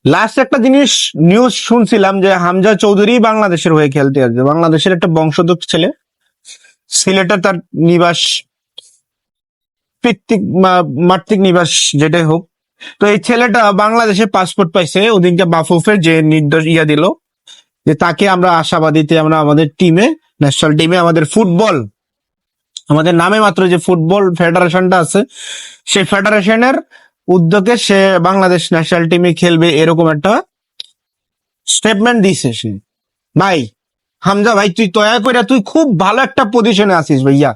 Last একটা জিনিস news শুনছিলাম যে হামজা চৌধুরী বাংলাদেশের হয়ে খেলতে আসবে। বাংলাদেশের একটা বংশোদ্ভূত ছেলে, সিলেটে তার নিবাস, পিতৃক মাতৃক নিবাস যেটাই হোক। তো এই ছেলেটা বাংলাদেশে পাসপোর্ট পাইছে, ওদিনকে বাফুফের যে নির্দেশ দিল যে তাকে আমরা আশাবাদীতে আমরা আমাদের টিমে, ন্যাশনাল টিমে, আমাদের ফুটবল, আমাদের নামে মাত্র যে ফুটবল ফেডারেশনটা আছে সেই ফেডারেশনের উদ্যোগে সে বাংলাদেশ ন্যাশনাল টিমে খেলবে, এরকম একটা স্টেটমেন্ট দিছে সে। ভাই হামজা ভাই, তুই দয়া করে, তুই খুব ভালো একটা পজিশনে আছিস ভাইয়া।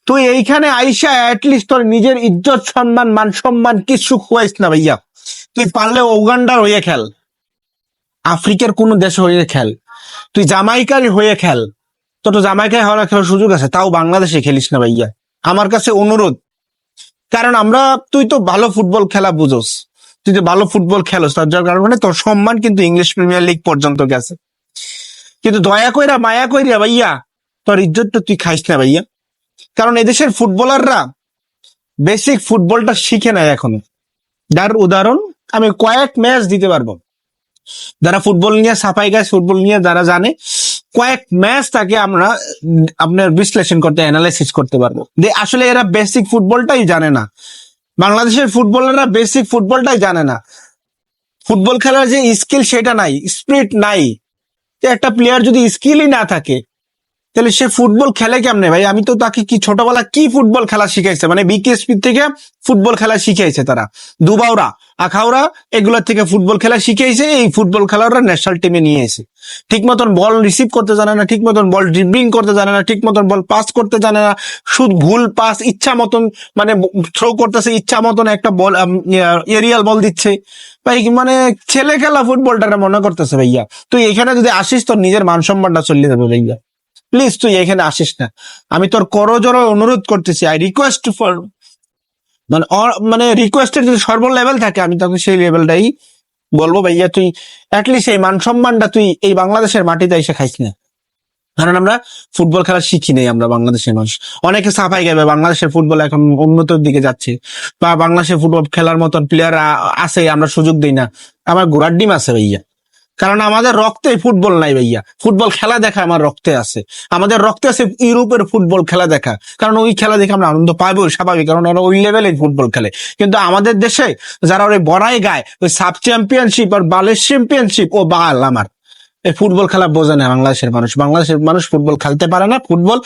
তুই এইখানে আইসা অ্যাটলিস্ট তোর নিজের ইজ্জত সম্মান মান সম্মান কিছু খুয়াইস না ভাইয়া। তুই পারলে উগান্ডার হয়ে খেল, আফ্রিকার কোন দেশ হয়ে খেল, তুই জামাইকার হয়ে খেল, তোর তো জামাইকায় হওয়ার খেলার সুযোগ আছে, তাও বাংলাদেশে খেলিস না ভাইয়া, আমার কাছে অনুরোধ। কারণ আমরা, তুই তো ভালো ফুটবল খেলা বুঝোস, তুই তো ভালো ফুটবল খেলোস, তার যার কারণে তোর সম্মান কিন্তু ইংলিশ প্রিমিয়ার লিগ পর্যন্ত গেছে। কিন্তু দয়া কইরা মায়া কইরা ভাইয়া তোর ইজ্জতটা তুই খাইস না ভাইয়া। কারণ এদেশের ফুটবলাররা বেসিক ফুটবলটা শিখে নেয় এখনো। যার উদাহরণ আমি কয়েক ম্যাচ দিতে পারবো, যারা ফুটবল নিয়ে সাফাই গাছ, ফুটবল নিয়ে যারা জানে, কয়েক ম্যাচ তাকে আমরা আপনার বিশ্লেষণ করতে, অ্যানালাইসিস করতে পারবো যে আসলে এরা বেসিক ফুটবলটাই জানে না। বাংলাদেশের ফুটবলাররা বেসিক ফুটবলটাই জানে না। ফুটবল খেলার যে স্কিল সেটা নাই, স্পিরিট নাই। যে একটা প্লেয়ার যদি স্কিলই না থাকে তাহলে সে ফুটবল খেলে কেমনে ভাই? আমি তো তাকে কি ছোটবেলা কি ফুটবল খেলা শিখাইছে, মানে বিকেএসপি থেকে ফুটবল খেলা শিখাইছে তারা, দুবাউরা আখাউড়া এগুলোর থেকে ফুটবল খেলা শিখাইছে। এই ফুটবল খেলোয়াড়রা ন্যাশনাল টিমে নিয়ে এসে ঠিক মতন বল রিসিভ করতে জানে না, ঠিক মতন বল ড্রিবলিং করতে জানে না, ঠিক মতন বল পাস করতে জানে না, শুধু ভুল পাস, ইচ্ছা মতন মানে থ্রো করতেছে, ইচ্ছা মতন একটা বল এরিয়াল বল দিচ্ছে ভাই। মানে ছেলে খেলা ফুটবলটা মনে করতেছে ভাইয়া। তুই এখানে যদি আসিস তোর নিজের মান সম্মানটা চলে যাবে ভাইয়া। প্লিজ তুই এখানে আসিস না, আমি তোর করজোড়ে অনুরোধ করতেছি। আই রিকোয়েস্ট ফর, মানে রিকোয়েস্টের যদি সর্ব লেভেল থাকে আমি তোকে সেই লেভেলটাই বলবো ভাইয়া। তুই অ্যাটলিস্ট এই মান সম্মানটা তুই এই বাংলাদেশের মাটিতে এসে খাইস না। কারণ আমরা ফুটবল খেলা শিখি নেই, আমরা বাংলাদেশের মানুষ। অনেকে সাফাই গাবে বাংলাদেশের ফুটবল এখন উন্নতির দিকে যাচ্ছে, বা বাংলাদেশের ফুটবল খেলার মতন প্লেয়ার আছে, আমরা সুযোগ দিই না। আমার ঘোড়ার ডিম আছে ভাইয়া, কারণ আমাদের রক্তে ফুটবল নাই ভাইয়া। ফুটবল খেলা দেখা আমার রক্তে আছে, আমাদের রক্তে আছে ইউরোপের ফুটবল খেলা দেখা। কারণ ওই খেলা দেখে আমরা আনন্দ পাবো, স্বাভাবিক, কারণ ওরা ওই লেভেলে ফুটবল খেলে। কিন্তু আমাদের দেশে যারা ওই বড়াই গায়, ওই সাব চ্যাম্পিয়নশিপ আর বালের চ্যাম্পিয়নশিপ, ও বাল আমার এই ফুটবল খেলা বোঝে না বাংলাদেশের মানুষ। বাংলাদেশের মানুষ ফুটবল খেলতে পারে না, ফুটবল,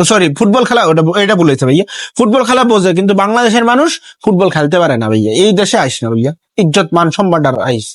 সরি ফুটবল খেলা, ওটা এটা বলেছে ভাইয়া। ফুটবল খেলা বোঝে কিন্তু বাংলাদেশের মানুষ ফুটবল খেলতে পারে না ভাইয়া। এই দেশে আইস না ভাইয়া, ইজ্জত মান সম্মানটা আইস।